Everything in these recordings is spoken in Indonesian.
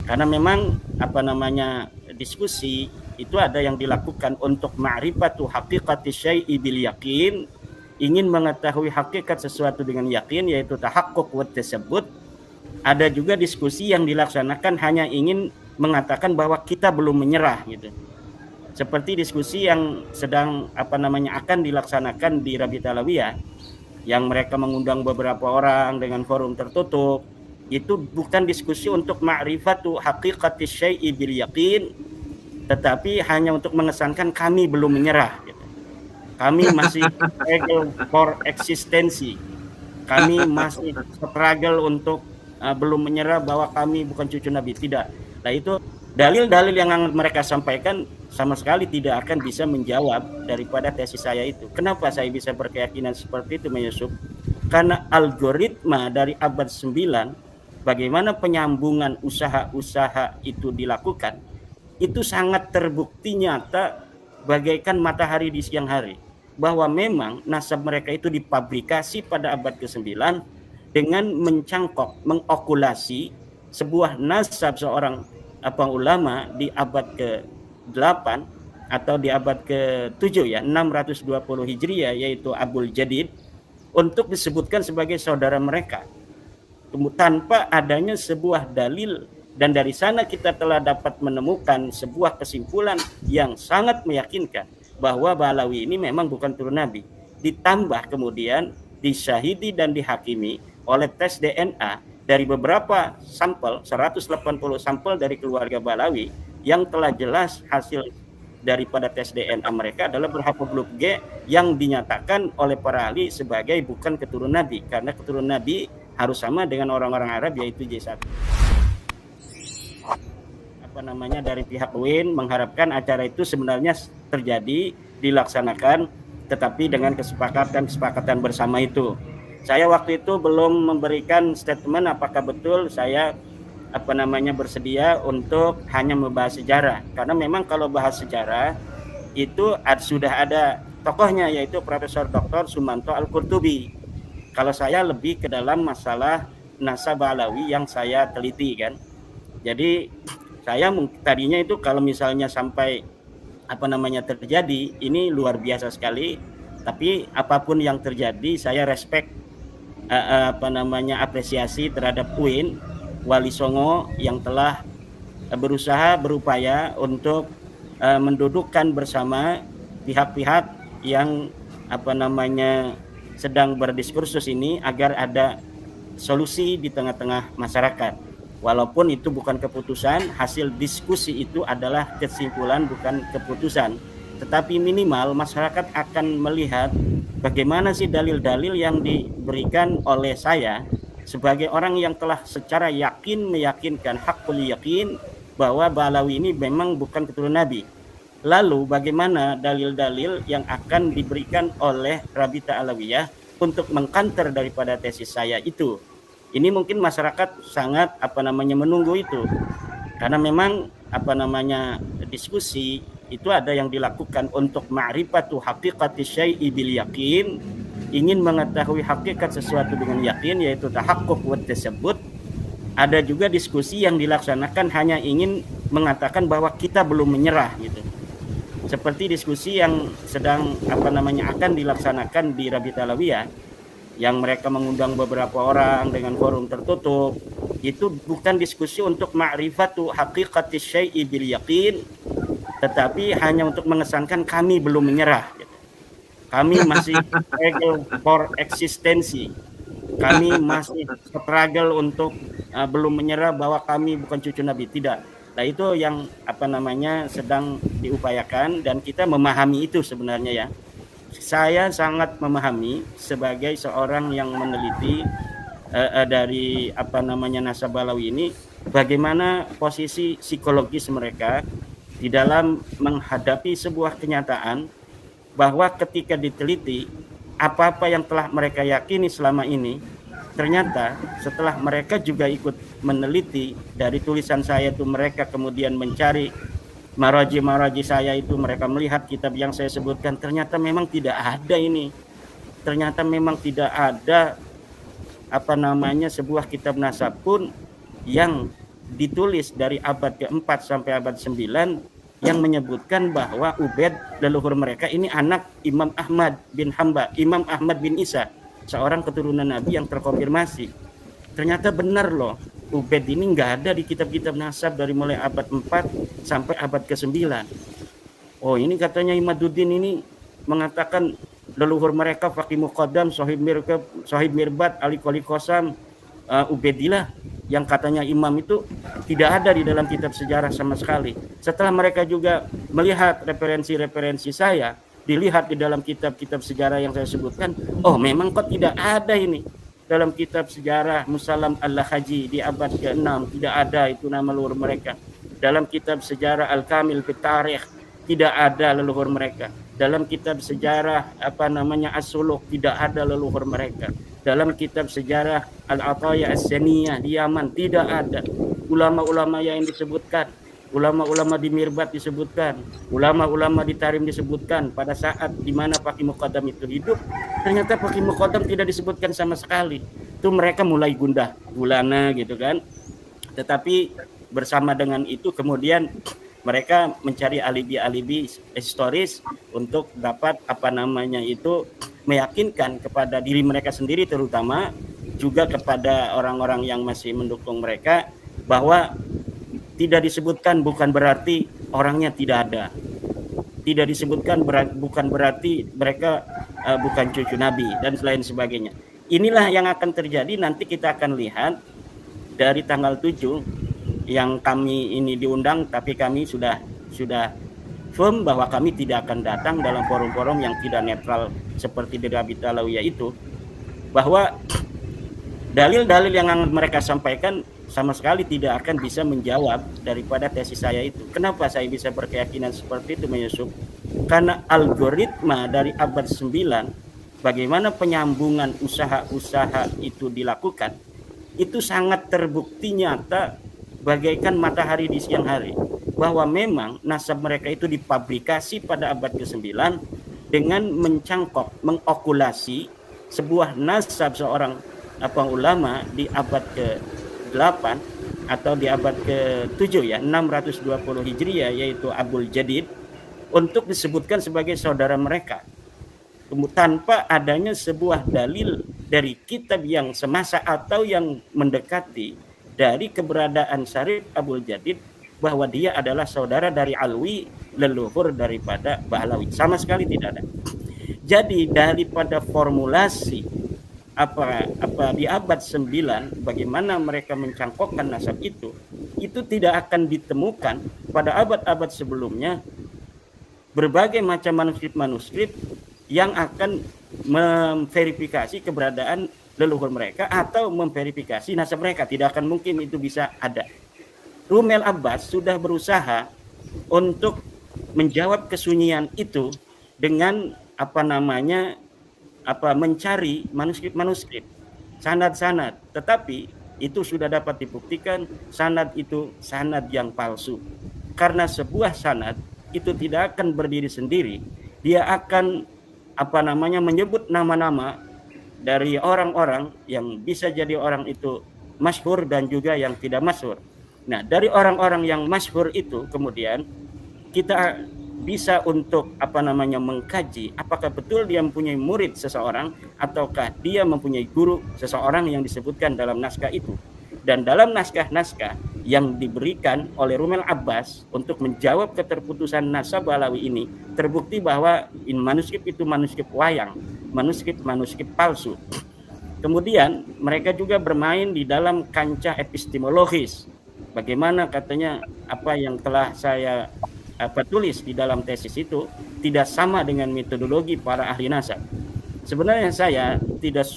Karena memang diskusi itu ada yang dilakukan untuk ma'rifatu haqiqati syai'i bil yakin, ingin mengetahui hakikat sesuatu dengan yakin, yaitu tahaqquq wa tasabbut. Ada juga diskusi yang dilaksanakan hanya ingin mengatakan bahwa kita belum menyerah gitu. Seperti diskusi yang sedang akan dilaksanakan di Rabita Alawiyah, yang mereka mengundang beberapa orang dengan forum tertutup. Itu bukan diskusi untuk ma'rifatu haqiqati syai'i bil yakin, tetapi hanya untuk mengesankan kami belum menyerah gitu. Kami masih struggle for eksistensi. Kami masih struggle untuk belum menyerah bahwa kami bukan cucu Nabi. Tidak. Nah, itu dalil-dalil yang mereka sampaikan sama sekali tidak akan bisa menjawab daripada tesis saya itu. Kenapa saya bisa berkeyakinan seperti itu, Mas Yusuf? Karena algoritma dari abad 9, bagaimana penyambungan usaha-usaha itu dilakukan, itu sangat terbukti nyata bagaikan matahari di siang hari. Bahwa memang nasab mereka itu dipabrikasi pada abad ke-9 dengan mencangkok, mengokulasi sebuah nasab seorang ulama di abad ke-8 atau di abad ke-7 ya, 620 Hijriah, yaitu Abul Jadid, untuk disebutkan sebagai saudara mereka tanpa adanya sebuah dalil. Dan dari sana kita telah dapat menemukan sebuah kesimpulan yang sangat meyakinkan bahwa Ba'alawi ini memang bukan turun Nabi. Ditambah kemudian disyahidi dan dihakimi oleh tes DNA dari beberapa sampel, 180 sampel dari keluarga Ba'alawi, yang telah jelas hasil daripada tes DNA mereka adalah berhaplogrup G, yang dinyatakan oleh para ahli sebagai bukan keturunan Nabi, karena keturunan Nabi harus sama dengan orang-orang Arab, yaitu J1. Dari pihak UIN mengharapkan acara itu sebenarnya terjadi, dilaksanakan, tetapi dengan kesepakatan bersama itu. Saya waktu itu belum memberikan statement apakah betul saya bersedia untuk hanya membahas sejarah, karena memang kalau bahas sejarah itu sudah ada tokohnya, yaitu Profesor Dr. Sumanto Al-Qurtubi. Kalau saya lebih ke dalam masalah nasab Ba'alawi yang saya teliti kan. Jadi saya tadinya itu kalau misalnya sampai terjadi, ini luar biasa sekali. Tapi apapun yang terjadi, saya respect apresiasi terhadap UIN, Wali Songo, yang telah berupaya untuk mendudukkan bersama pihak-pihak yang sedang berdiskursus ini agar ada solusi di tengah-tengah masyarakat. Walaupun itu bukan keputusan, hasil diskusi itu adalah kesimpulan, bukan keputusan. Tetapi minimal masyarakat akan melihat bagaimana sih dalil-dalil yang diberikan oleh saya sebagai orang yang telah secara yakin meyakinkan, hakul yakin, bahwa Ba'alawi ini memang bukan keturunan Nabi. Lalu bagaimana dalil-dalil yang akan diberikan oleh Rabita Alawiyah untuk mengkanter daripada tesis saya itu. Ini mungkin masyarakat sangat menunggu itu, karena memang diskusi itu ada yang dilakukan untuk ma'rifatu haqiqati syai'i bil yakin, ingin mengetahui hakikat sesuatu dengan yakin, yaitu tahaqquq wa tasabbut. Ada juga diskusi yang dilaksanakan hanya ingin mengatakan bahwa kita belum menyerah gitu. Seperti diskusi yang sedang akan dilaksanakan di Rabita Alawiyah, yang mereka mengundang beberapa orang dengan forum tertutup. Itu bukan diskusi untuk ma'rifatu haqiqati syai'i bil yakin, tetapi hanya untuk mengesankan kami belum menyerah gitu. Kami masih struggle for eksistensi. Kami masih struggle untuk belum menyerah bahwa kami bukan cucu Nabi. Tidak. Nah, itu yang sedang diupayakan, dan kita memahami itu sebenarnya ya. Saya sangat memahami sebagai seorang yang meneliti dari nasab Ba'alawi ini, bagaimana posisi psikologis mereka di dalam menghadapi sebuah kenyataan bahwa ketika diteliti apa-apa yang telah mereka yakini selama ini, ternyata setelah mereka juga ikut meneliti dari tulisan saya itu, mereka kemudian mencari maraji saya itu, mereka melihat kitab yang saya sebutkan, ternyata memang tidak ada ini. Ternyata memang tidak ada sebuah kitab nasab pun yang ditulis dari abad ke-4 sampai abad 9 yang menyebutkan bahwa Ubaid leluhur mereka ini anak Imam Ahmad bin Hambal, Imam Ahmad bin Isa, seorang keturunan Nabi yang terkonfirmasi. Ternyata benar loh, Ubaid ini nggak ada di kitab-kitab nasab dari mulai abad 4 sampai abad ke-9. Oh, ini katanya Imaduddin ini mengatakan leluhur mereka Faqih Muqaddam, Sohib Mirbat, Ali Qoli Qasam, Ubaidillah, yang katanya imam itu tidak ada di dalam kitab sejarah sama sekali. Setelah mereka juga melihat referensi-referensi saya, dilihat di dalam kitab-kitab sejarah yang saya sebutkan, oh memang kok tidak ada ini. Dalam kitab sejarah Musallam Al-Haji di abad ke-6 tidak ada itu nama leluhur mereka. Dalam kitab sejarah Al-Kamil fit Tarikh tidak ada leluhur mereka. Dalam kitab sejarah As-Suluk tidak ada leluhur mereka. Dalam kitab sejarah Al-Ataya As-Saniyah di Yaman tidak ada. Ulama-ulama yang disebutkan, ulama-ulama di Mirbat disebutkan, ulama-ulama di Tarim disebutkan pada saat di mana Faqih Muqaddam itu hidup, ternyata Faqih Muqaddam tidak disebutkan sama sekali. Itu mereka mulai gundah gulana gitu kan. Tetapi bersama dengan itu kemudian mereka mencari alibi-alibi historis untuk dapat meyakinkan kepada diri mereka sendiri, terutama juga kepada orang-orang yang masih mendukung mereka, bahwa tidak disebutkan bukan berarti orangnya tidak ada. Tidak disebutkan bukan berarti mereka bukan cucu Nabi dan lain sebagainya. Inilah yang akan terjadi, nanti kita akan lihat dari tanggal 7 yang kami ini diundang, tapi kami sudah firm bahwa kami tidak akan datang dalam forum-forum yang tidak netral seperti di Rabita Alawiyah itu, bahwa dalil-dalil yang mereka sampaikan sama sekali tidak akan bisa menjawab daripada tesis saya itu. Kenapa saya bisa berkeyakinan seperti itu, Yusuf? Karena algoritma dari abad 9, bagaimana penyambungan usaha-usaha itu dilakukan, itu sangat terbukti nyata bagaikan matahari di siang hari, bahwa memang nasab mereka itu dipabrikasi pada abad ke-9 dengan mencangkok, mengokulasi sebuah nasab seorang ulama di abad ke-8 atau di abad ke-7 ya, 620 Hijriah, yaitu Abul Jadid, untuk disebutkan sebagai saudara mereka tanpa adanya sebuah dalil dari kitab yang semasa atau yang mendekati dari keberadaan Syarif Abul Jadid bahwa dia adalah saudara dari Alwi, leluhur daripada Bahlawi. Sama sekali tidak ada. Jadi daripada formulasi di abad 9 bagaimana mereka mencangkokkan nasab itu tidak akan ditemukan pada abad-abad sebelumnya berbagai macam manuskrip yang akan memverifikasi keberadaan leluhur mereka atau memverifikasi nasab mereka. Tidak akan mungkin itu bisa ada. Rumel Abbas sudah berusaha untuk menjawab kesunyian itu dengan mencari manuskrip, sanad-sanad, tetapi itu sudah dapat dibuktikan sanad itu sanad yang palsu. Karena sebuah sanad itu tidak akan berdiri sendiri, dia akan menyebut nama-nama dari orang-orang yang bisa jadi orang itu masyhur dan juga yang tidak masyhur. Nah, dari orang-orang yang masyhur itu kemudian kita bisa untuk mengkaji apakah betul dia mempunyai murid seseorang ataukah dia mempunyai guru seseorang yang disebutkan dalam naskah itu. Dan dalam naskah-naskah yang diberikan oleh Rumel Abbas untuk menjawab keterputusan nasab Bahlawi ini, terbukti bahwa manuskrip itu manuskrip wayang, manuskrip palsu. Kemudian mereka juga bermain di dalam kancah epistemologis. Bagaimana katanya apa yang telah saya tulis di dalam tesis itu tidak sama dengan metodologi para ahli nasab. Sebenarnya saya tidak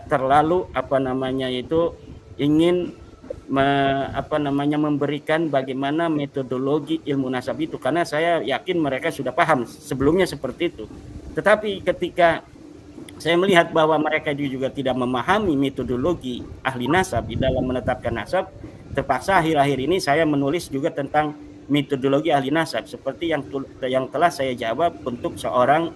terlalu ingin memberikan bagaimana metodologi ilmu nasab itu, karena saya yakin mereka sudah paham sebelumnya seperti itu. Tetapi ketika saya melihat bahwa mereka juga tidak memahami metodologi ahli nasab di dalam menetapkan nasab, terpaksa akhir-akhir ini saya menulis juga tentang metodologi ahli nasab seperti yang telah saya jawab untuk seorang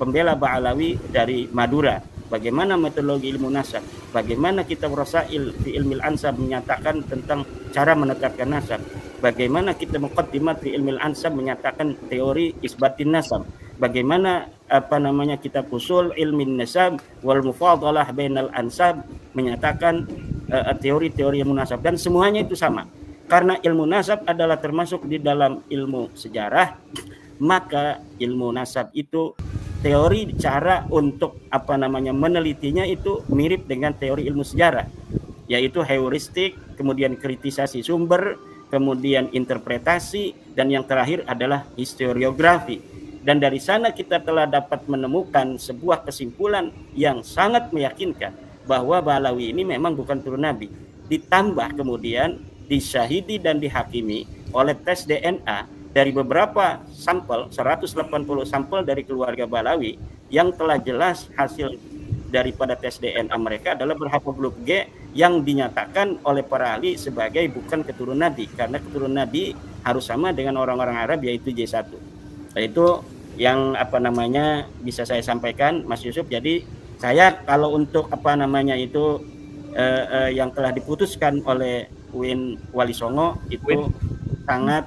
pembela Bahlawi dari Madura. Bagaimana metodologi ilmu nasab? Bagaimana kitab Rasail fi Ilmil Ansab menyatakan tentang cara menetapkan nasab. Bagaimana kita Muqaddimat fi Ilmil Ansab menyatakan teori isbatin nasab. Bagaimana kitab Usul Ilmin Nasab wal Mufadalah bainal ansab menyatakan teori-teori munasab, dan semuanya itu sama. Karena ilmu nasab adalah termasuk di dalam ilmu sejarah, maka ilmu nasab itu teori cara untuk menelitinya itu mirip dengan teori ilmu sejarah, yaitu heuristik, kemudian kritisasi sumber, kemudian interpretasi, dan yang terakhir adalah historiografi. Dan dari sana kita telah dapat menemukan sebuah kesimpulan yang sangat meyakinkan bahwa Ba'alawi ini memang bukan turun Nabi. Ditambah kemudian disyahidi dan dihakimi oleh tes DNA dari beberapa sampel, 180 sampel dari keluarga Ba'alawi yang telah jelas hasil daripada tes DNA mereka adalah berhaplogrup G yang dinyatakan oleh para ahli sebagai bukan keturunan Nabi, karena keturunan Nabi harus sama dengan orang-orang Arab, yaitu J1. Itu yang bisa saya sampaikan, Mas Yusuf. Jadi saya kalau untuk yang telah diputuskan oleh UIN Wali Songo itu sangat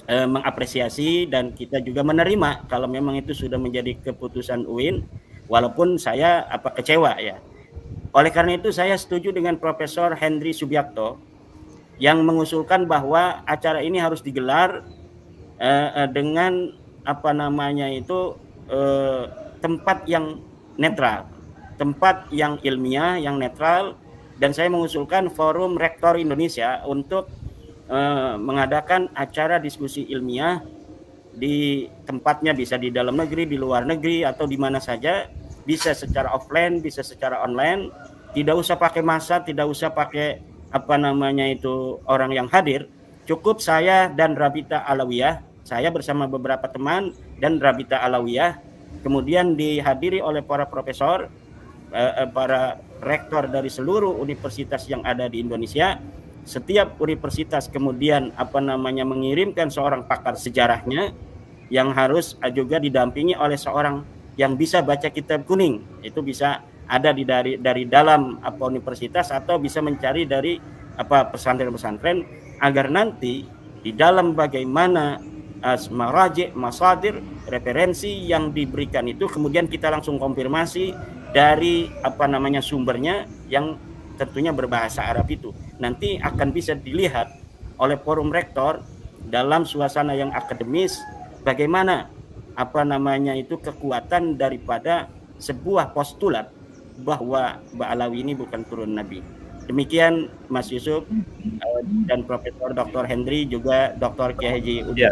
mengapresiasi, dan kita juga menerima kalau memang itu sudah menjadi keputusan UIN, walaupun saya kecewa ya. Oleh karena itu saya setuju dengan Profesor Henry Subiakto yang mengusulkan bahwa acara ini harus digelar dengan tempat yang netral, tempat yang ilmiah, yang netral. Dan saya mengusulkan Forum Rektor Indonesia untuk mengadakan acara diskusi ilmiah di tempatnya, bisa di dalam negeri, di luar negeri, atau di mana saja, bisa secara offline, bisa secara online. Tidak usah pakai massa, tidak usah pakai orang yang hadir. Cukup saya dan Rabita Alawiyah, saya bersama beberapa teman dan Rabita Alawiyah, kemudian dihadiri oleh para profesor, para rektor dari seluruh universitas yang ada di Indonesia. Setiap universitas kemudian mengirimkan seorang pakar sejarahnya yang harus juga didampingi oleh seorang yang bisa baca kitab kuning. Itu bisa ada dari dalam universitas, atau bisa mencari dari pesantren-pesantren, agar nanti di dalam bagaimana maraji, masadir, referensi yang diberikan itu kemudian kita langsung konfirmasi dari sumbernya yang tentunya berbahasa Arab itu. Nanti akan bisa dilihat oleh forum rektor dalam suasana yang akademis bagaimana kekuatan daripada sebuah postulat bahwa Ba'alawi ini bukan turun Nabi. Demikian Mas Yusuf dan Profesor Dr. Henry, juga Dr. Kiai Haji Udi.